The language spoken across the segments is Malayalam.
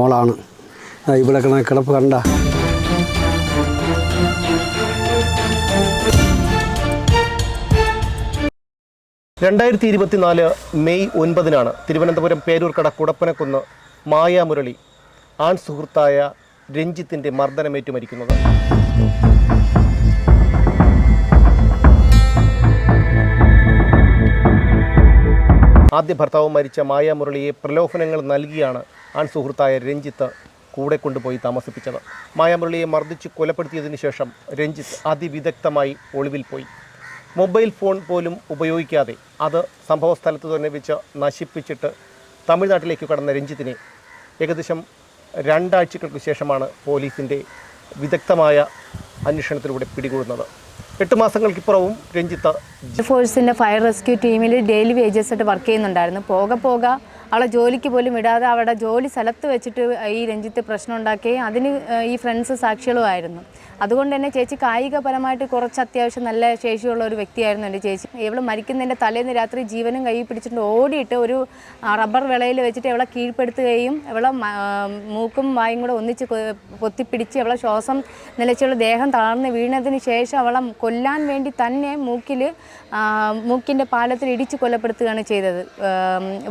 മോളാണ് ഇവിടെ കിടപ്പ് കണ്ട. മെയ് 9 തിരുവനന്തപുരം പേരൂർക്കട കുടപ്പനക്കുന്ന് മായാമുരളി ആൺ സുഹൃത്തായ രഞ്ജിത്തിൻ്റെ മർദ്ദനമേറ്റു മരിക്കുന്നത്. ആദ്യ ഭർത്താവ് മരിച്ച മായാമുരളിയെ പ്രലോഭനങ്ങൾ നൽകിയാണ് ആൺ സുഹൃത്തായ രഞ്ജിത്ത് കൂടെ കൊണ്ടുപോയി താമസിപ്പിച്ചത്. മായാമുരളിയെ മർദ്ദിച്ച് കൊലപ്പെടുത്തിയതിനു ശേഷം രഞ്ജിത്ത് അതിവിദഗ്ധമായി ഒളിവിൽ പോയി. മൊബൈൽ ഫോൺ പോലും ഉപയോഗിക്കാതെ അത് സംഭവസ്ഥലത്ത് തന്നെ വെച്ച് നശിപ്പിച്ചിട്ട് തമിഴ്നാട്ടിലേക്ക് കടന്ന രഞ്ജിത്തിനെ ഏകദേശം 2 ആഴ്ചകൾക്ക് ശേഷമാണ് പോലീസിൻ്റെ വിദഗ്ധമായ അന്വേഷണത്തിലൂടെ പിടികൂടുന്നത്. 8 മാസങ്ങൾക്കിപ്പുറവും രഞ്ജിത്ത് ഫോഴ്സിൻ്റെ ഫയർ റെസ്ക്യൂ ടീമിൽ ഡെയിലി വേജസ് ആയിട്ട് വർക്ക് ചെയ്യുന്നുണ്ടായിരുന്നു. പോകെ അവളെ ജോലിക്ക് പോലും വിടാതെ അവിടെ ജോലി സ്ഥലത്ത് വെച്ചിട്ട് ഈ രഞ്ജിത്ത് പ്രശ്നം ഉണ്ടാക്കുകയും അതിന് ഈ ഫ്രണ്ട്സ് സാക്ഷികളുമായിരുന്നു. അതുകൊണ്ട് തന്നെ ചേച്ചി കായികപരമായിട്ട് കുറച്ച് അത്യാവശ്യം നല്ല ശേഷിയുള്ള ഒരു വ്യക്തിയായിരുന്നു എൻ്റെ ചേച്ചി. ഇവൾ മരിക്കുന്നതിൻ്റെ തലേന്ന് രാത്രി ജീവനും കൈ പിടിച്ചിട്ട് ഓടിയിട്ട് ഒരു റബ്ബർ വിളയിൽ വെച്ചിട്ട് ഇവളെ കീഴ്പ്പെടുത്തുകയും ഇവളെ മൂക്കും വായും കൂടെ ഒന്നിച്ച് പൊത്തിപ്പിടിച്ച് ഇവളെ ശ്വാസം നിലച്ചുള്ള ദേഹം തളർന്ന് വീണതിന് ശേഷം അവളെ കൊല്ലാൻ വേണ്ടി തന്നെ മൂക്കിൻ്റെ പാലത്തിൽ ഇടിച്ച് കൊലപ്പെടുത്തുകയാണ് ചെയ്തത്.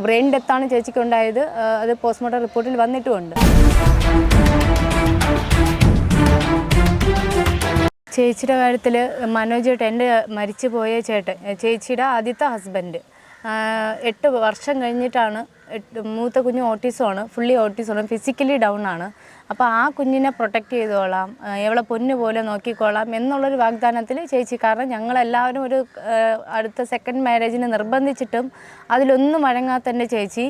ബ്രെയിൻ ഡെത്താണ് ചേച്ചിക്ക് ഉണ്ടായത്. അത് പോസ്റ്റ്മോർട്ടം റിപ്പോർട്ടിൽ വന്നിട്ടുമുണ്ട്. ചേച്ചിയുടെ കാര്യത്തിൽ മനോജ് ചേട്ടൻ, എൻ്റെ മരിച്ചുപോയ ചേട്ടൻ, ചേച്ചിയുടെ ആദ്യത്തെ ഹസ്ബൻഡ് 8 വർഷം കഴിഞ്ഞിട്ടാണ്. മൂത്ത കുഞ്ഞ് ഓട്ടിസമാണ്, ഫുള്ളി ഓട്ടിസമാണ്, ഫിസിക്കലി ഡൗൺ ആണ്. അപ്പോൾ ആ കുഞ്ഞിനെ പ്രൊട്ടക്റ്റ് ചെയ്തോളാം, എവളെ പൊന്നു പോലെ നോക്കിക്കോളാം എന്നുള്ളൊരു വാഗ്ദാനത്തിൽ ചേച്ചി, കാരണം ഞങ്ങളെല്ലാവരും ഒരു അടുത്ത സെക്കൻഡ് മാരേജിന് നിർബന്ധിച്ചിട്ടും അതിലൊന്നും വഴങ്ങാത്ത എൻ്റെ ചേച്ചി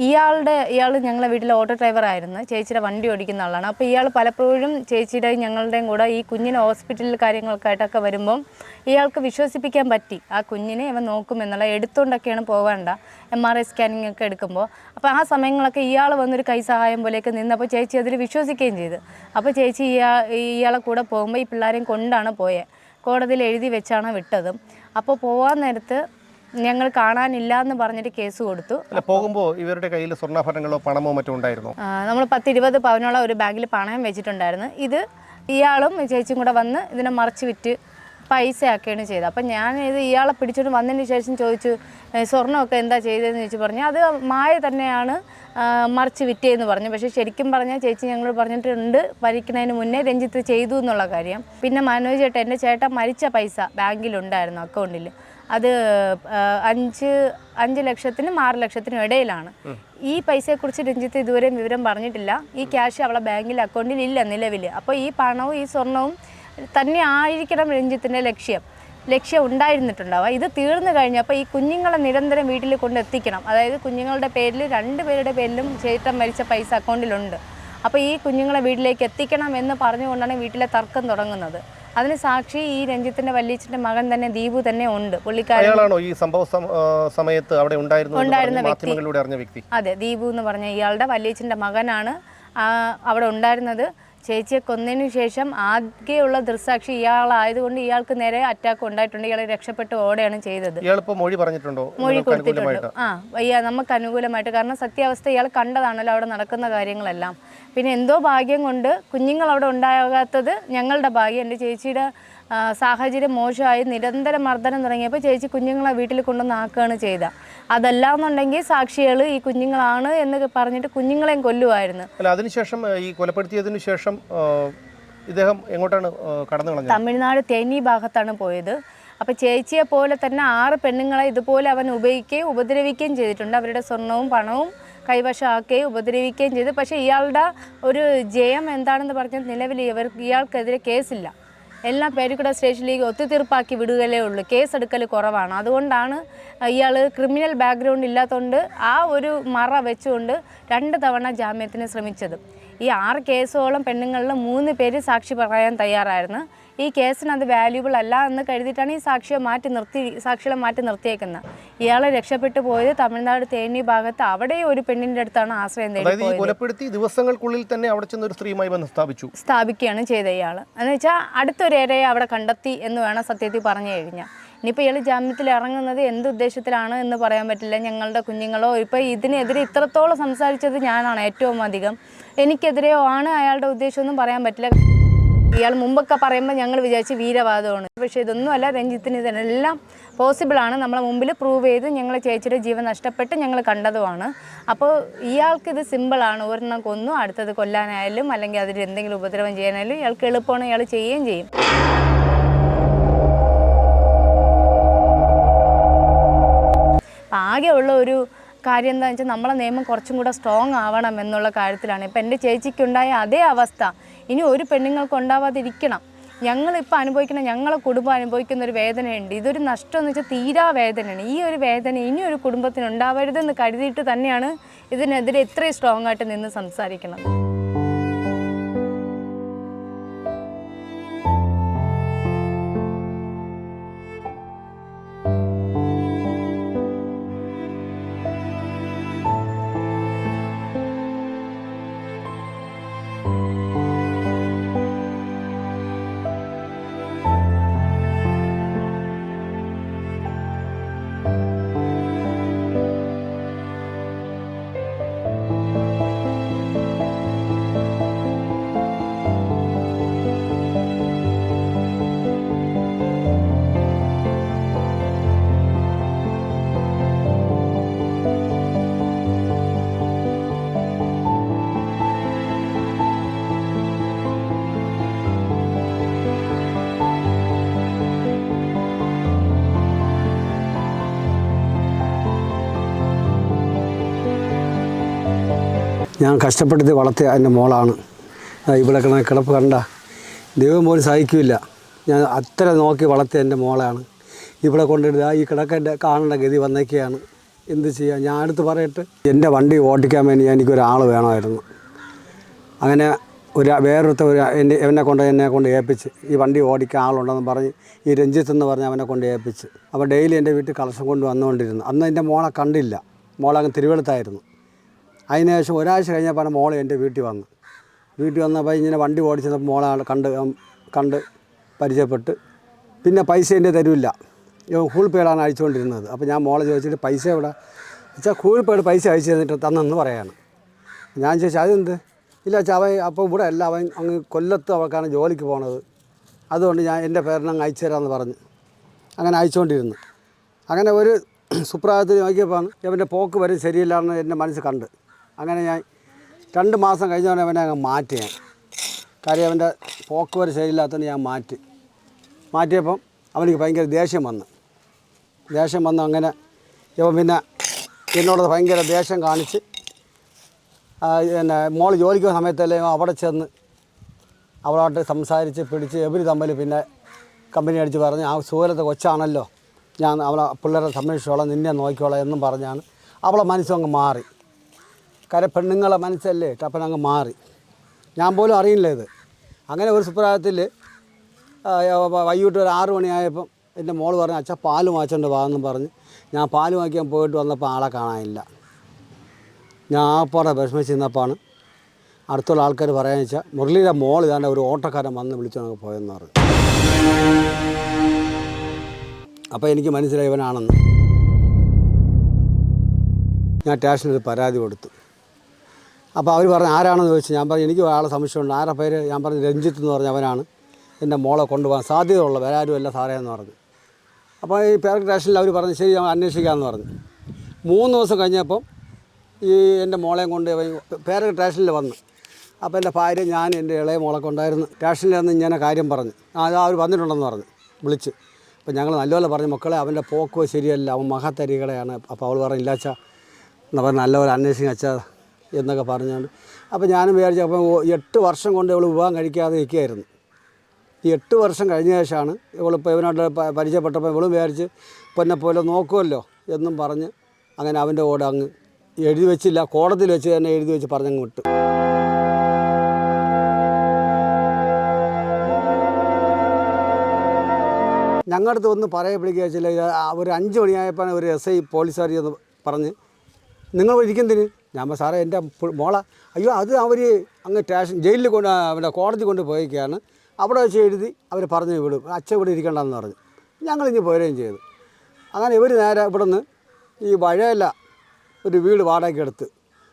ഇയാൾ ഞങ്ങളെ വീട്ടിലെ ഓട്ടോ ഡ്രൈവറായിരുന്നു. ചേച്ചിയുടെ വണ്ടി ഓടിക്കുന്ന ആളാണ്. അപ്പോൾ ഇയാൾ പലപ്പോഴും ചേച്ചിയുടെയും ഞങ്ങളുടെയും കൂടെ ഈ കുഞ്ഞിനെ ഹോസ്പിറ്റലിൽ കാര്യങ്ങൾക്കായിട്ടൊക്കെ വരുമ്പം ഇയാൾക്ക് വിശ്വസിപ്പിക്കാൻ പറ്റി ആ കുഞ്ഞിനെ ഇവൻ നോക്കുമെന്നുള്ള, എടുത്തുകൊണ്ടൊക്കെയാണ് പോവേണ്ട MRI സ്കാനിങ് ഒക്കെ എടുക്കുമ്പോൾ. അപ്പോൾ ആ സമയങ്ങളൊക്കെ ഇയാൾ വന്നൊരു കൈ സഹായം പോലെയൊക്കെ നിന്നപ്പോൾ ചേച്ചി അതിൽ വിശ്വസിക്കുകയും ചെയ്തു. അപ്പോൾ ചേച്ചി ഇയാളെ കൂടെ പോകുമ്പോൾ ഈ പിള്ളേരെയും കൊണ്ടാണ് പോയത്. കോടതിയിൽ എഴുതി വെച്ചാണ് വിട്ടത്. അപ്പോൾ പോകാൻ നേരത്ത് ഞങ്ങൾ കാണാനില്ല എന്ന് പറഞ്ഞിട്ട് കേസ് കൊടുത്തു. പോകുമ്പോൾ ഇവരുടെ കയ്യിൽ സ്വർണ്ണാഭരണങ്ങളോ പണമോ മറ്റോ ഉണ്ടായിരുന്നു. നമ്മൾ 10-20 പവനോളം ഒരു ബാഗിൽ പണയം വെച്ചിട്ടുണ്ടായിരുന്നു. ഇത് ഇയാളും ചേച്ചിയും കൂടെ വന്ന് ഇതിനെ മറച്ച് വിറ്റ് പൈസയാക്കുകയാണ് ചെയ്തത്. അപ്പം ഞാനിത് ഇയാളെ പിടിച്ചിട്ട് വന്നതിന് ശേഷം ചോദിച്ചു, സ്വർണ്ണമൊക്കെ എന്താ ചെയ്തതെന്ന് ചോദിച്ചു. പറഞ്ഞു അത് മായ തന്നെയാണ് മറിച്ച് വിറ്റേന്ന് പറഞ്ഞു. പക്ഷേ ശരിക്കും പറഞ്ഞാൽ ചേച്ചി ഞങ്ങൾ പറഞ്ഞിട്ടുണ്ട് മരിക്കുന്നതിന് മുന്നേ രഞ്ജിത്ത് ചെയ്തു എന്നുള്ള കാര്യം. പിന്നെ മനോജ് ചേട്ടൻ, എൻ്റെ ചേട്ടൻ മരിച്ച പൈസ ബാങ്കിലുണ്ടായിരുന്നു അക്കൗണ്ടിൽ. അത് 5 ലക്ഷത്തിനും 6 ലക്ഷത്തിനും ഇടയിലാണ്. ഈ പൈസയെക്കുറിച്ച് രഞ്ജിത്ത് ഇതുവരെ വിവരം പറഞ്ഞിട്ടില്ല. ഈ ക്യാഷ് അവളെ ബാങ്കിൽ അക്കൗണ്ടിൽ ഇല്ല നിലവിൽ. അപ്പോൾ ഈ പണവും ഈ സ്വർണവും തന്നെ ആയിരിക്കണം രഞ്ജിത്തിൻ്റെ ലക്ഷ്യം ഉണ്ടായിരുന്നിട്ടുണ്ടാവുക. ഇത് തീർന്നു കഴിഞ്ഞപ്പോൾ ഈ കുഞ്ഞുങ്ങളെ നിരന്തരം വീട്ടിൽ കൊണ്ടെത്തിക്കണം. അതായത് കുഞ്ഞുങ്ങളുടെ പേരിൽ 2 പേരുടെ പേരിലും ചേട്ടൻ മരിച്ച പൈസ അക്കൗണ്ടിലുണ്ട്. അപ്പോൾ ഈ കുഞ്ഞുങ്ങളെ വീട്ടിലേക്ക് എത്തിക്കണം എന്ന് പറഞ്ഞുകൊണ്ടാണ് വീട്ടിലെ തർക്കം തുടങ്ങുന്നത്. അതിന് സാക്ഷി ഈ രഞ്ജിത്തിന്റെ വല്യച്ഛൻ്റെ മകൻ തന്നെ, ദീപു തന്നെ ഉണ്ട്. പുള്ളിക്കാരനാണോ ഈ സംഭവ സമയത്ത് അവിടെ ഉണ്ടായിരുന്ന വ്യക്തി? അതെ, ദീപു എന്ന് പറഞ്ഞ ഇയാളുടെ വല്യച്ഛൻ്റെ മകനാണ് അവിടെ ഉണ്ടായിരുന്നത്. ചേച്ചിയെ കൊന്നതിന് ശേഷം ആകെയുള്ള ദൃക്സാക്ഷി ഇയാളായതുകൊണ്ട് ഇയാൾക്ക് നേരെ അറ്റാക്ക് ഉണ്ടായിട്ടുണ്ട്. ഇയാളെ രക്ഷപ്പെട്ട് ഓടെയാണ് ചെയ്തത്. മൊഴി പറഞ്ഞിട്ടുണ്ടോ? മൊഴി കൊടുത്തിട്ടുണ്ട്. നമുക്ക് അനുകൂലമായിട്ട്, കാരണം സത്യാവസ്ഥ ഇയാൾ കണ്ടതാണല്ലോ അവിടെ നടക്കുന്ന കാര്യങ്ങളെല്ലാം. പിന്നെ എന്തോ ഭാഗ്യം കൊണ്ട് കുഞ്ഞുങ്ങൾ അവിടെ ഉണ്ടാകാത്തത് ഞങ്ങളുടെ ഭാഗ്യം. എൻ്റെ ചേച്ചിയുടെ സാഹചര്യം മോശമായി നിരന്തരം മർദ്ദനം തുടങ്ങിയപ്പോൾ ചേച്ചി കുഞ്ഞുങ്ങളെ വീട്ടിൽ കൊണ്ടുവന്ന് ആക്കുകയാണ് ചെയ്തത്. അതല്ലാന്നുണ്ടെങ്കിൽ സാക്ഷികൾ ഈ കുഞ്ഞുങ്ങളാണ് എന്ന് പറഞ്ഞിട്ട് കുഞ്ഞുങ്ങളെയും കൊല്ലുമായിരുന്നു. അതിനുശേഷം ഈ കൊലപ്പെടുത്തിയതിനു ശേഷം ഇദ്ദേഹം എങ്ങോട്ടാണ് കടന്നു കളഞ്ഞത്? തമിഴ്നാട് തേനി ഭാഗത്താണ് പോയത്. അപ്പോൾ ചേച്ചിയെ പോലെ തന്നെ 6 പെണ്ണുങ്ങളെ ഇതുപോലെ അവൻ ഉപദ്രവിക്കുകയും ചെയ്തിട്ടുണ്ട്. അവരുടെ സ്വർണവും പണവും കൈവശമാക്കുകയും ഉപദ്രവിക്കുകയും ചെയ്തു. പക്ഷേ ഇയാളുടെ ഒരു ജയം എന്താണെന്ന് പറഞ്ഞാൽ നിലവിൽ ഇയാൾക്കെതിരെ കേസില്ല. എല്ലാ പേരുകൂടെ സ്റ്റേഷനിലേക്ക് ഒത്തുതീർപ്പാക്കി വിടുകയേ ഉള്ളൂ. കേസെടുക്കൽ കുറവാണ്. അതുകൊണ്ടാണ് ഇയാൾ ക്രിമിനൽ ബാക്ക്ഗ്രൗണ്ട് ഇല്ലാത്തതുകൊണ്ട് ആ ഒരു മറ വെച്ചുകൊണ്ട് 2 തവണ ജാമ്യത്തിന് ശ്രമിച്ചത്. ഈ 6 കേസോളം പെണ്ണുങ്ങളിൽ 3 പേര് സാക്ഷി പറയാൻ തയ്യാറായിരുന്നു. ഈ കേസിന് അത് വാല്യൂബിൾ അല്ല എന്ന് കരുതിയിട്ടാണ് ഈ സാക്ഷികളെ മാറ്റി നിർത്തിയേക്കുന്നത്. ഇയാളെ രക്ഷപ്പെട്ടു പോയത് തമിഴ്നാട് തേനി ഭാഗത്ത്, അവിടെ ഒരു പെണ്ണിൻ്റെ അടുത്താണ് ആശ്രയം തേടി കൊലപ്പെടുത്തി ദിവസങ്ങൾക്കുള്ളിൽ തന്നെ അവിടെ ചെന്ന് ഒരു സ്ത്രീയുമായി സ്ഥാപിക്കുകയാണ് ചെയ്ത ഇയാൾ. എന്ന് വെച്ചാൽ അടുത്തൊരു ഏരിയ അവിടെ കണ്ടെത്തി എന്ന് വേണം സത്യത്തിൽ പറഞ്ഞു കഴിഞ്ഞാൽ. ഇനിയിപ്പോൾ ഇയാൾ ജാമ്യത്തിൽ ഇറങ്ങുന്നത് എന്ത് ഉദ്ദേശത്തിലാണ് എന്ന് പറയാൻ പറ്റില്ല. ഞങ്ങളുടെ കുഞ്ഞുങ്ങളോ ഇപ്പോൾ ഇതിനെതിരെ ഇത്രത്തോളം സംസാരിച്ചത് ഞാനാണ് ഏറ്റവും അധികം. എനിക്കെതിരെയോ ആണ് അയാളുടെ ഉദ്ദേശമൊന്നും പറയാൻ പറ്റില്ല. ഇയാൾ മുമ്പൊക്കെ പറയുമ്പോൾ ഞങ്ങൾ വിചാരിച്ച് വീരവാദമാണ്. പക്ഷേ ഇതൊന്നുമല്ല, രഞ്ജിത്തിന് ഇതെല്ലാം പോസിബിളാണ്. നമ്മളെ മുമ്പിൽ പ്രൂവ് ചെയ്ത് ഞങ്ങളെ ചേച്ചിയുടെ ജീവൻ നഷ്ടപ്പെട്ട് ഞങ്ങൾ കണ്ടതുമാണ്. അപ്പോൾ ഇയാൾക്കിത് സിമ്പിളാണ്. ഒരെണ്ണം കൊന്നു അടുത്തത് കൊല്ലാനായാലും അല്ലെങ്കിൽ അതിൽ എന്തെങ്കിലും ഉപദ്രവം ചെയ്യാനായാലും ഇയാൾക്ക് എളുപ്പമാണ്, ഇയാൾ ചെയ്യുകയും ചെയ്യും. ആകെയുള്ള ഒരു കാര്യം എന്താണെന്ന് വെച്ചാൽ നമ്മളെ നിയമം കുറച്ചും കൂടെ സ്ട്രോങ് ആവണം എന്നുള്ള കാര്യത്തിലാണ്. ഇപ്പം എൻ്റെ ചേച്ചിക്കുണ്ടായ അതേ അവസ്ഥ ഇനി ഒരു പെണ്ണുങ്ങൾക്ക് ഉണ്ടാവാതിരിക്കണം. ഞങ്ങളിപ്പോൾ അനുഭവിക്കുന്ന, ഞങ്ങളെ കുടുംബം അനുഭവിക്കുന്ന ഒരു വേദനയുണ്ട്. ഇതൊരു നഷ്ടം എന്ന് വെച്ചാൽ തീരാ വേദനയാണ്. ഈ ഒരു വേദന ഇനി ഒരു കുടുംബത്തിന് ഉണ്ടാവരുതെന്ന് കരുതിയിട്ട് തന്നെയാണ് ഇതിനെതിരെ ഇത്രയും സ്ട്രോങ് ആയിട്ട് നിന്ന് സംസാരിക്കുന്നത്. ഞാൻ കഷ്ടപ്പെടുത്തി വളർത്തിയ എൻ്റെ മോളാണ്. ഇവിടെ കിടപ്പ് കണ്ട ദൈവം പോലും സഹിക്കില്ല. ഞാൻ അത്ര നോക്കി വളർത്തിയ എൻ്റെ മോളാണ് ഇവിടെ കൊണ്ടിടുക. ഈ കിടക്കേണ്ട കാണേണ്ട ഗതി വന്നേക്കുകയാണ്. എന്ത് ചെയ്യുക? ഞാൻ അടുത്ത് പറയട്ടെ, എൻ്റെ വണ്ടി ഓടിക്കാൻ വേണ്ടി എനിക്കൊരാൾ വേണമായിരുന്നു. അങ്ങനെ എന്നെ കൊണ്ട് ഏൽപ്പിച്ച് ഈ വണ്ടി ഓടിക്കാൻ ആളുണ്ടെന്ന് പറഞ്ഞ് ഈ രഞ്ജിത്ത് എന്ന് പറഞ്ഞ് അവനെ കൊണ്ട് ഏൽപ്പിച്ച്. അപ്പോൾ ഡെയിലി എൻ്റെ വീട്ടിൽ കളക്ഷൻ കൊണ്ട് വന്നുകൊണ്ടിരുന്നു. അന്ന് എൻ്റെ മോളെ കണ്ടില്ല. മോളങ്ങ് തിരുവനന്തപുരത്തായിരുന്നു. അതിനുശേഷം ഒരാഴ്ച കഴിഞ്ഞപ്പോൾ മോൾ എൻ്റെ വീട്ടിൽ വന്നപ്പോൾ ഇങ്ങനെ വണ്ടി ഓടിച്ചപ്പോൾ മോളെ കണ്ട് പരിചയപ്പെട്ട്. പിന്നെ പൈസ എൻ്റെ തരില്ല, ഗൂഗിൾ പേയിലാണ് അയച്ചുകൊണ്ടിരുന്നത്. അപ്പോൾ ഞാൻ മോളെ ചോദിച്ചിട്ട് പൈസ എവിടെ വെച്ചാൽ ഗൂഗിൾ പേയുടെ പൈസ അയച്ചു തന്നിട്ട് തന്നെന്ന് പറയാണ്. ഞാൻ ചോദിച്ചു അതെന്ത്? ഇല്ല വെച്ചാൽ അവൻ അപ്പോൾ ഇവിടെ അല്ല, അവൻ അങ്ങ് കൊല്ലത്ത് അവൾക്കാണ് ജോലിക്ക് പോണത്, അതുകൊണ്ട് ഞാൻ എൻ്റെ പേരിനങ്ങ് അയച്ചു തരാമെന്ന് പറഞ്ഞു. അങ്ങനെ അയച്ചുകൊണ്ടിരുന്നു. അങ്ങനെ ഒരു സുപ്രഭാതത്തിൽ നോക്കിയപ്പോൾ അവൻ്റെ പോക്ക് വരെ ശരിയില്ലാന്ന് എൻ്റെ മനസ്സ് കണ്ട്. അങ്ങനെ ഞാൻ 2 മാസം കഴിഞ്ഞവനെ അവനെ അങ്ങ് മാറ്റി. കാര്യം അവൻ്റെ പോക്ക് വരെ ശരിയില്ലാത്തതുകൊണ്ട് ഞാൻ മാറ്റിയപ്പം അവനിക്ക് ഭയങ്കര ദേഷ്യം വന്നു. അങ്ങനെ ഇവൻ പിന്നെ എന്നോട് ഭയങ്കര ദേഷ്യം കാണിച്ച് മോൾ ജോലിക്ക് പോകുന്ന സമയത്തല്ലേ അവിടെ ചെന്ന് അവളോട്ട് സംസാരിച്ച് പിടിച്ച് എവര് തമ്മിൽ പിന്നെ കമ്പനി അടിച്ച് പറഞ്ഞ് ആ സൂരത്തെ കൊച്ചാണല്ലോ, ഞാൻ അവളെ പിള്ളേരെ സംരക്ഷിച്ചോളാം, നിന്നെ നോക്കിക്കോളാം എന്നും പറഞ്ഞാണ് അവളെ മനസ്സങ്ങ് മാറി. കാര്യം പെണ്ണുങ്ങളെ മനസ്സല്ലേ ടപ്പൻ അങ്ങ് മാറി. ഞാൻ പോലും അറിയില്ല ഇത്. അങ്ങനെ ഒരു സുപ്രഭാതത്തിൽ വൈകിട്ട് ഒരു 6 മണിയായപ്പം എൻ്റെ മോൾ പറഞ്ഞു അച്ഛാ പാല് വാങ്ങിച്ചുകൊണ്ട് വാങ്ങുന്നു പറഞ്ഞ് ഞാൻ പാല് വാങ്ങിക്കാൻ പോയിട്ട് വന്നപ്പോൾ ആളെ കാണാനില്ല. ഞാൻ ആപ്പാടെ വിഷമിച്ച് നിന്നപ്പോഴാണ് അടുത്തുള്ള ആൾക്കാർ പറയാന്ന് വെച്ചാൽ മുരളിയുടെ മോൾ ഇതാണ്ട് ഒരു ഓട്ടോക്കാരൻ വന്ന് വിളിച്ചോണ്ട് പോയെന്ന് പറഞ്ഞു. അപ്പോൾ എനിക്ക് മനസ്സിലായി ഇവനാണെന്ന്. ഞാൻ സ്റ്റേഷനിൽ പരാതി കൊടുത്തു. അപ്പോൾ അവർ പറഞ്ഞു ആരാണെന്ന് ചോദിച്ചു. ഞാൻ പറഞ്ഞു എനിക്ക് ആളെ സംശയമുണ്ട്. ആരുടെ പേര്? ഞാൻ പറഞ്ഞു രഞ്ജിത്ത് എന്ന് പറഞ്ഞ അവനാണ് എൻ്റെ മോളെ കൊണ്ടുപോകാൻ സാധ്യതയുള്ള, വേറെ ആരുമല്ല സാറേ എന്ന് പറഞ്ഞു. അപ്പോൾ ഈ പേർക്ക് സ്റ്റേഷനിൽ അവർ പറഞ്ഞു ശരി ഞാൻ അന്വേഷിക്കാമെന്ന് പറഞ്ഞു. 3 ദിവസം കഴിഞ്ഞപ്പം ഈ എൻ്റെ മോളെയും കൊണ്ട് പേർക്ക് സ്റ്റേഷനിൽ വന്നു. അപ്പോൾ എൻ്റെ ഭാര്യ ഞാൻ എൻ്റെ ഇളയ മോളെ കൊണ്ടായിരുന്നു. സ്റ്റേഷനിൽ നിന്ന് ഇങ്ങനെ കാര്യം പറഞ്ഞു. അവർ വന്നിട്ടുണ്ടെന്ന് പറഞ്ഞു വിളിച്ച്. അപ്പോൾ ഞങ്ങൾ നല്ലപോലെ പറഞ്ഞു മക്കളെ അവൻ്റെ പോക്ക് ശരിയല്ല, അവൻ മഹാത്തരികളെയാണ്. അപ്പോൾ അവൾ പറഞ്ഞു ഇല്ലാച്ചാ എന്നാൽ പറഞ്ഞ് നല്ലപോലെ അന്വേഷിച്ചാ എന്നൊക്കെ പറഞ്ഞുകൊണ്ട്. അപ്പോൾ ഞാനും വിചാരിച്ചു അപ്പോൾ 8 വർഷം കൊണ്ട് ഇവൾ വിവാഹം കഴിക്കാതെ ഇരിക്കുകയായിരുന്നു. ഈ 8 വർഷം കഴിഞ്ഞ ശേഷമാണ് ഇവളിപ്പോൾ ഇവനോട് പരിചയപ്പെട്ടപ്പോൾ ഇവളും വിചാരിച്ച് പൊന്നെ പോലെ നോക്കുമല്ലോ എന്നും പറഞ്ഞ് അങ്ങനെ അവൻ്റെ കൂടെ അങ്ങ് എഴുതി വെച്ചില്ല, കോടതിയിൽ വെച്ച് തന്നെ എഴുതി വെച്ച് പറഞ്ഞങ്ങ് വിട്ടു. ഞങ്ങളുടെ അടുത്ത് ഒന്ന് പറയപ്പെടുക വെച്ചില്ല. ഒരു 5 മണിയായപ്പോൾ ഒരു SI പോലീസുകാർ എന്ന് പറഞ്ഞ് നിങ്ങൾ ഇരിക്കുന്നതിന് ഞാൻ സാറേ എൻ്റെ മോളെ അയ്യോ അത് അവർ അങ്ങ് ജയിലിൽ അവൻ്റെ കോടതി കൊണ്ട് പോയിക്കുകയാണ്, അവിടെ വെച്ച് എഴുതി അവർ പറഞ്ഞു വിടും, അച്ഛൻ ഇവിടെ ഇരിക്കേണ്ടെന്ന് പറഞ്ഞു. ഞങ്ങളിങ്ങ് പോരുകയും ചെയ്തു. അങ്ങനെ ഇവർ നേരെ ഇവിടെ നിന്ന് ഈ വഴയല്ല ഒരു വീട് വാടകയ്ക്കെടുത്ത്,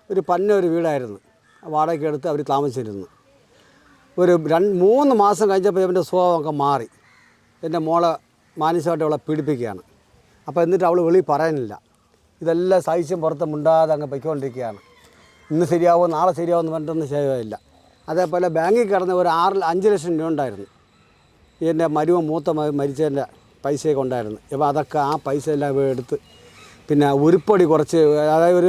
ഒരു ഒരു വീടായിരുന്നു, വാടകയ്ക്കെടുത്ത് അവർ താമസിച്ചിരുന്നു. ഒരു 3 മാസം കഴിഞ്ഞപ്പോൾ ഇവൻ്റെ സ്വഭാവമൊക്കെ മാറി. എൻ്റെ മോളെ മാനസികമായിട്ട് അവളെ പീഡിപ്പിക്കുകയാണ്. അപ്പോൾ എന്നിട്ട് അവൾ വെളിയിൽ പറയാനില്ല. ഇതെല്ലാം സഹിച്ചും പുറത്ത് മിണ്ടാതെ അങ്ങ് പൊയ്ക്കൊണ്ടിരിക്കുകയാണ്. ഇന്ന് ശരിയാവുമോ നാളെ ശരിയാവുമെന്ന് പറഞ്ഞിട്ടൊന്നും ശരിയാവില്ല. അതേപോലെ ബാങ്കിൽ കിടന്ന ഒരു 5 ലക്ഷം രൂപ ഉണ്ടായിരുന്നു. എൻ്റെ മൂത്ത മരിച്ചതിൻ്റെ പൈസയൊക്കെ ഉണ്ടായിരുന്നു. അപ്പോൾ അതൊക്കെ ആ പൈസ എല്ലാം എടുത്ത് പിന്നെ ഉരുപ്പടി കുറച്ച്, അതായത്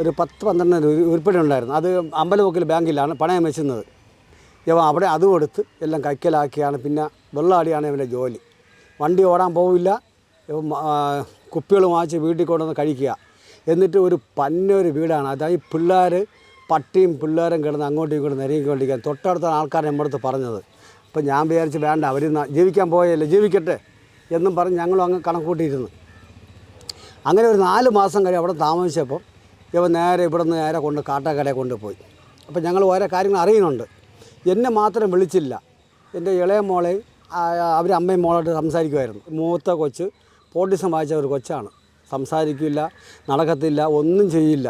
ഒരു 10-12 ഉരുപ്പടി ഉണ്ടായിരുന്നു. അത് അമ്പലമുക്കിൽ ബാങ്കിലാണ് പണയം വെച്ചുന്നത്. ഇവൻ അവിടെ അതും എടുത്ത് എല്ലാം കൈക്കലാക്കിയാണ്. പിന്നെ വെള്ളാടിയാണ് ഇവൻ്റെ ജോലി. വണ്ടി ഓടാൻ പോവില്ല, കുപ്പികൾ വാങ്ങിച്ച് വീട്ടിൽ കൊണ്ടുവന്ന് കഴിക്കുക. എന്നിട്ട് ഒരു വീടാണ്. അതായത് പിള്ളേർ പട്ടിയും പിള്ളേരും കിടന്ന് അങ്ങോട്ടും ഇങ്ങോട്ടും നിരങ്ങിക്കൊണ്ടിരിക്കാൻ തൊട്ടടുത്ത ആൾക്കാർ നമ്മുടെ അടുത്ത് പറഞ്ഞത്. അപ്പോൾ ഞാൻ വിചാരിച്ച് വേണ്ട, അവർ ജീവിക്കാൻ പോയല്ലേ, ജീവിക്കട്ടെ എന്നും പറഞ്ഞ് ഞങ്ങളും അങ്ങ് കണക്കൂട്ടിയിരുന്നു. അങ്ങനെ ഒരു 4 മാസം കഴിഞ്ഞ് അവിടെ താമസിച്ചപ്പോൾ ഇവൻ നേരെ ഇവിടെ നിന്ന് നേരെ കൊണ്ട് കാട്ടാക്കടയിൽ കൊണ്ടുപോയി. അപ്പോൾ ഞങ്ങൾ ഓരോ കാര്യങ്ങൾ അറിയുന്നുണ്ട്. എന്നെ മാത്രം വിളിച്ചില്ല, എൻ്റെ ഇളയ മോളെ അവർ അമ്മയും മോളായിട്ട് സംസാരിക്കുമായിരുന്നു. മൂത്ത കൊച്ച് പോട്ടിസം വായിച്ച ഒരു കൊച്ചാണ്, സംസാരിക്കില്ല, നടക്കത്തില്ല, ഒന്നും ചെയ്യില്ല.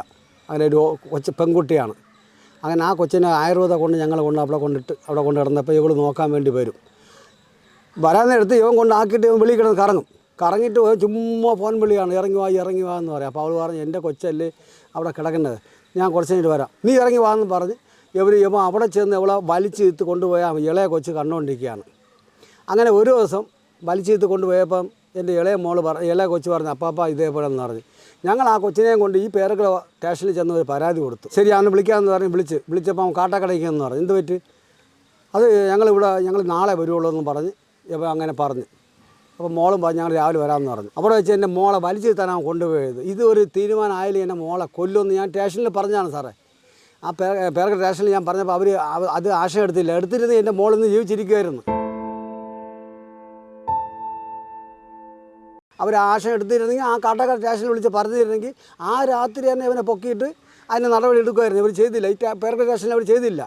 അങ്ങനെ ഒരു കൊച്ച് പെൺകുട്ടിയാണ്. അങ്ങനെ ആ കൊച്ചിനെ ആയുർവേദം കൊണ്ട് ഞങ്ങൾ അവിടെ കൊണ്ട് കിടന്നപ്പോൾ ഇവൾ നോക്കാൻ വേണ്ടി വരും. വരാൻ നേരത്ത് ഇവൻ കൊണ്ടാക്കിയിട്ട് ഇവൻ വെളിയിൽ കിടന്ന് കറങ്ങിയിട്ട് ചുമ്മാ ഫോൺ വിളിയാണ്, ഇറങ്ങി വാ എന്ന് പറയാം. അപ്പോൾ അവൾ പറഞ്ഞു, എൻ്റെ കൊച്ചല്ലേ അവിടെ കിടക്കേണ്ടത്, ഞാൻ കുറച്ച് കഴിഞ്ഞിട്ട് വരാം, നീ ഇറങ്ങി വാ എന്ന് പറഞ്ഞ് ഇവൻ അവിടെ ചെന്ന് ഇവളെ വലിച്ചെടുത്ത് കൊണ്ടുപോയാൽ ഇളയ കൊച്ച് കണ്ടുകൊണ്ടിരിക്കുകയാണ്. അങ്ങനെ ഒരു ദിവസം വലിച്ചെടുത്ത് കൊണ്ടുപോയപ്പം എൻ്റെ ഇളയ കൊച്ച് പറഞ്ഞു, അപ്പാപ്പ ഇതേപോലെ എന്ന് പറഞ്ഞു. ഞങ്ങൾ ആ കൊച്ചിനെയും കൊണ്ട് ഈ പേരക്കുള സ്റ്റേഷനിൽ ചെന്ന് ഒരു പരാതി കൊടുത്തു. ശരി, അവനെ വിളിക്കാമെന്ന് പറഞ്ഞ് വിളിച്ചപ്പോൾ അവൻ കാട്ടാക്കടയ്ക്കെന്ന് പറഞ്ഞു. എന്ത് പറ്റി? അത് ഞങ്ങൾ നാളെ വരുള്ളൂ എന്ന് പറഞ്ഞ് ഇപ്പം അങ്ങനെ പറഞ്ഞു. അപ്പോൾ മോളും പറഞ്ഞു ഞങ്ങൾ രാവിലെ വരാമെന്ന് പറഞ്ഞു. അവിടെ വെച്ച് എൻ്റെ മോളെ വലിച്ചു തരാൻ കൊണ്ടുപോയത്. ഇതൊരു തീരുമാനമായാലും എൻ്റെ മോളെ കൊല്ലുമെന്ന് ഞാൻ സ്റ്റേഷനിൽ പറഞ്ഞാണ് സാറേ. ആ പേരക്കുള സ്റ്റേഷനിൽ ഞാൻ പറഞ്ഞപ്പോൾ അവർ അത് ആശയം എടുത്തിരുന്നത് എൻ്റെ മോളിന്ന് ജീവിച്ചിരിക്കുമായിരുന്നു. അവർ ആശയം എടുത്തിരുന്നെങ്കിൽ ആ കാട്ടാക്കട സ്റ്റേഷനിൽ വിളിച്ച് പറഞ്ഞിരുന്നെങ്കിൽ ആ രാത്രി തന്നെ ഇവനെ പൊക്കിയിട്ട് അതിന് നടപടി എടുക്കുമായിരുന്നു. ഇവർ ചെയ്തില്ല. ഈ പേരക്കുള സ്റ്റേഷനിൽ അവർ ചെയ്തില്ല.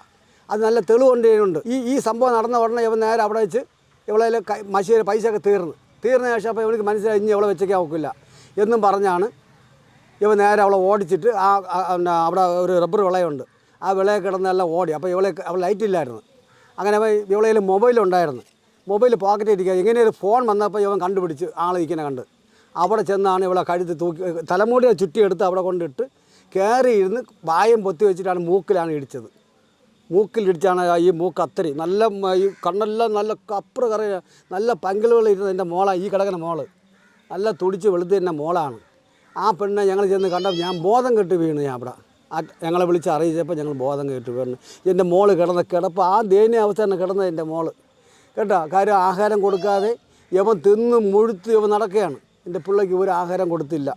അത് നല്ല തെളിവുണ്ട്. ഈ സംഭവം നടന്ന ഉടനെ ഇവൻ നേരെ അവിടെ വെച്ച് ഇവളെ മശിയുടെ പൈസയൊക്കെ തീർന്ന ശേഷം അപ്പോൾ ഇവർക്ക് മനസ്സിലായി ഇനി ഇവളെ വെച്ചേക്കാൻ ഒക്കില്ല എന്നും പറഞ്ഞാണ് ഇവൻ നേരെ അവളെ ഓടിച്ചിട്ട് അവിടെ ഒരു റബ്ബർ വിളയുണ്ട്, ആ വിളയെ കിടന്നെല്ലാം ഓടി. അപ്പോൾ അവൾ ലൈറ്റില്ലായിരുന്നു. അങ്ങനെ ഇവളയിൽ മൊബൈലുണ്ടായിരുന്നു. മൊബൈൽ പോക്കറ്റ് ഇരിക്കുക. എങ്ങനെയൊരു ഫോൺ വന്നപ്പോൾ ഇവൻ കണ്ടുപിടിച്ച് ആളിരിക്കുന്ന കണ്ട് അവിടെ ചെന്നാണ് ഇവളെ കഴുത്ത് തലമുടിയെ ചുറ്റിയെടുത്ത് അവിടെ കൊണ്ടിട്ട് കയറിയിരുന്ന് വായും പൊത്തി വെച്ചിട്ടാണ് മൂക്കിലാണ് ഇടിച്ചത്. മൂക്കിലിടിച്ചാണ് ഈ മൂക്ക് അത്തരി നല്ല ഈ കണ്ണെല്ലാം നല്ല കപ്പറ് കറി നല്ല പങ്കിളുകൾ ഇരുന്ന് എൻ്റെ ഈ കിടക്കുന്ന മോള് നല്ല തുടിച്ച് വെളുത്ത് തന്നെ മോളാണ്. ആ പെണ്ണെ ഞങ്ങൾ ചെന്ന് കണ്ടപ്പോൾ ഞാൻ ബോധം കെട്ട് വീണ്. ഞാൻ അവിടെ ഞങ്ങളെ വിളിച്ച് അറിയിച്ചപ്പോൾ ഞങ്ങൾ ബോധം കെട്ട് വീണ്. എൻ്റെ മോള് കിടപ്പ് ആ ദയനീയ അവസ്ഥ തന്നെ കിടന്നത് എൻ്റെ മോള് കേട്ടോ. കാര്യം ആഹാരം കൊടുക്കാതെ ഇവൻ തിന്ന് മുഴുത്ത് ഇവൻ നടക്കുകയാണ്. എൻ്റെ പിള്ളേക്ക് ഒരു ആഹാരം കൊടുത്തില്ല.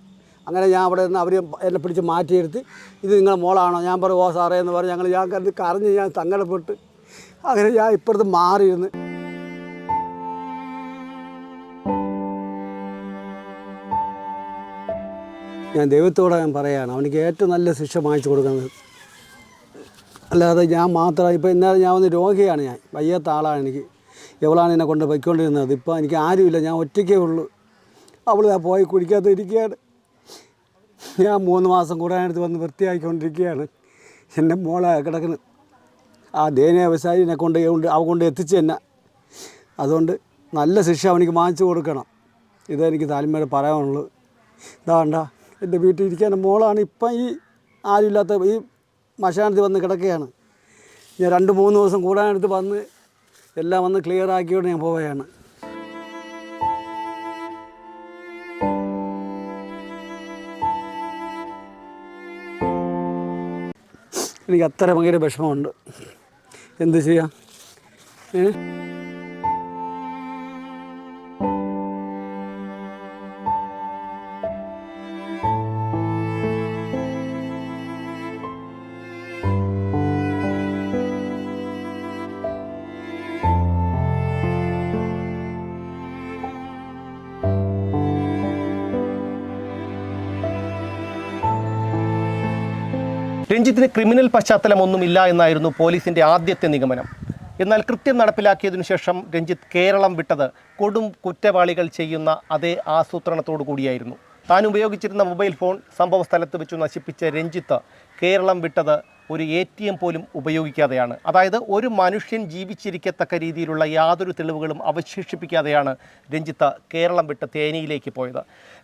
അങ്ങനെ ഞാൻ അവിടെ നിന്ന് അവർ എന്നെ പിടിച്ച് മാറ്റിയെടുത്ത് ഇത് നിങ്ങളെ മോളാണോ? ഞാൻ പറയും ഓ സാറേ എന്ന് പറഞ്ഞ് ഞാൻ കരഞ്ഞ് ഞാൻ സങ്കടപ്പെട്ട് അങ്ങനെ ഞാൻ ഇപ്പുറത്ത് മാറിയിരുന്ന് ഞാൻ ദൈവത്തോടെ ഞാൻ പറയുകയാണ്, അവനിക്ക് ഏറ്റവും നല്ല ശിക്ഷ വാങ്ങിച്ചു കൊടുക്കുന്നത്. അല്ലാതെ ഞാൻ മാത്രം ഇപ്പോൾ ഇന്നലെ ഞാൻ ഒന്ന് രോഗിയാണ്, ഞാൻ വയ്യാത്ത ആളാണ്. എനിക്ക് എവളാണ് എന്നെ കൊണ്ട് പോയിക്കൊണ്ടിരുന്നത്. ഇപ്പോൾ എനിക്ക് ആരുമില്ല, ഞാൻ ഒറ്റയ്ക്കേ ഉള്ളൂ. അവൾ പോയി കുടിക്കാതെ ഇരിക്കുകയാണ്. ഞാൻ 3 മാസം കൂടാനടുത്ത് വന്ന് വൃത്തിയാക്കിക്കൊണ്ടിരിക്കുകയാണ്. എൻ്റെ മോളെ കിടക്കുന്നത് ആ ദയനീയ വ്യവസായിനെ കൊണ്ട് എത്തിച്ച് തന്നെ. അതുകൊണ്ട് നല്ല ശിക്ഷ അവനിക്ക് വാങ്ങിച്ചു കൊടുക്കണം. ഇതെനിക്ക് താല്പര്യം പറയാനുള്ളൂ. ഇതാണ്ട എൻ്റെ വീട്ടിൽ ഇരിക്കാൻ മോളാണ് ഇപ്പം ഈ ആരുമില്ലാത്ത ഈ മശാനത്തിൽ വന്ന് കിടക്കുകയാണ്. ഞാൻ 2-3 ദിവസം കൂടാനടുത്ത് വന്ന് എല്ലാം വന്ന് ക്ലിയർ ആക്കിയോണ്ട് ഞാൻ പോവുകയാണ്. എനിക്ക് അത്ര ഭയങ്കര വിഷമമുണ്ട്. എന്ത് ചെയ്യാം? രഞ്ജിത്തിന് ക്രിമിനൽ പശ്ചാത്തലമൊന്നുമില്ല എന്നായിരുന്നു പോലീസിൻ്റെ ആദ്യത്തെ നിഗമനം. എന്നാൽ കൃത്യം നടപ്പിലാക്കിയതിനു ശേഷം രഞ്ജിത്ത് കേരളം വിട്ടത് കൊടും കുറ്റവാളികൾ ചെയ്യുന്ന അതേ ആസൂത്രണത്തോടു കൂടിയായിരുന്നു. താൻ ഉപയോഗിച്ചിരുന്ന മൊബൈൽ ഫോൺ സംഭവ സ്ഥലത്ത് വെച്ച് നശിപ്പിച്ച രഞ്ജിത്ത് കേരളം വിട്ടത് ഒരു ATM പോലും ഉപയോഗിക്കാതെയാണ്. അതായത് ഒരു മനുഷ്യൻ ജീവിച്ചിരിക്കത്തക്ക രീതിയിലുള്ള യാതൊരു തെളിവുകളും അവശേഷിപ്പിക്കാതെയാണ് രഞ്ജിത്ത് കേരളം വിട്ട് തേനിയിലേക്ക് പോയത്.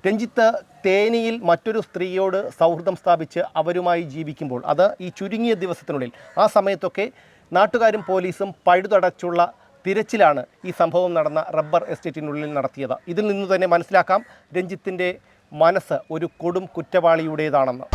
രഞ്ജിത്ത് തേനിയിൽ മറ്റൊരു സ്ത്രീയോട് സൗഹൃദം സ്ഥാപിച്ച് അവരുമായി ജീവിക്കുമ്പോൾ അത് ഈ ചുരുങ്ങിയ ദിവസത്തിനുള്ളിൽ ആ സമയത്തൊക്കെ നാട്ടുകാരും പോലീസും പഴുതടച്ചുള്ള തിരച്ചിലാണ് ഈ സംഭവം നടന്ന റബ്ബർ എസ്റ്റേറ്റിനുള്ളിൽ നടത്തിയത്. ഇതിൽ നിന്ന് തന്നെ മനസ്സിലാക്കാം രഞ്ജിത്തിൻ്റെ മനസ്സ് ഒരു കൊടും കുറ്റവാളിയുടേതാണെന്ന്.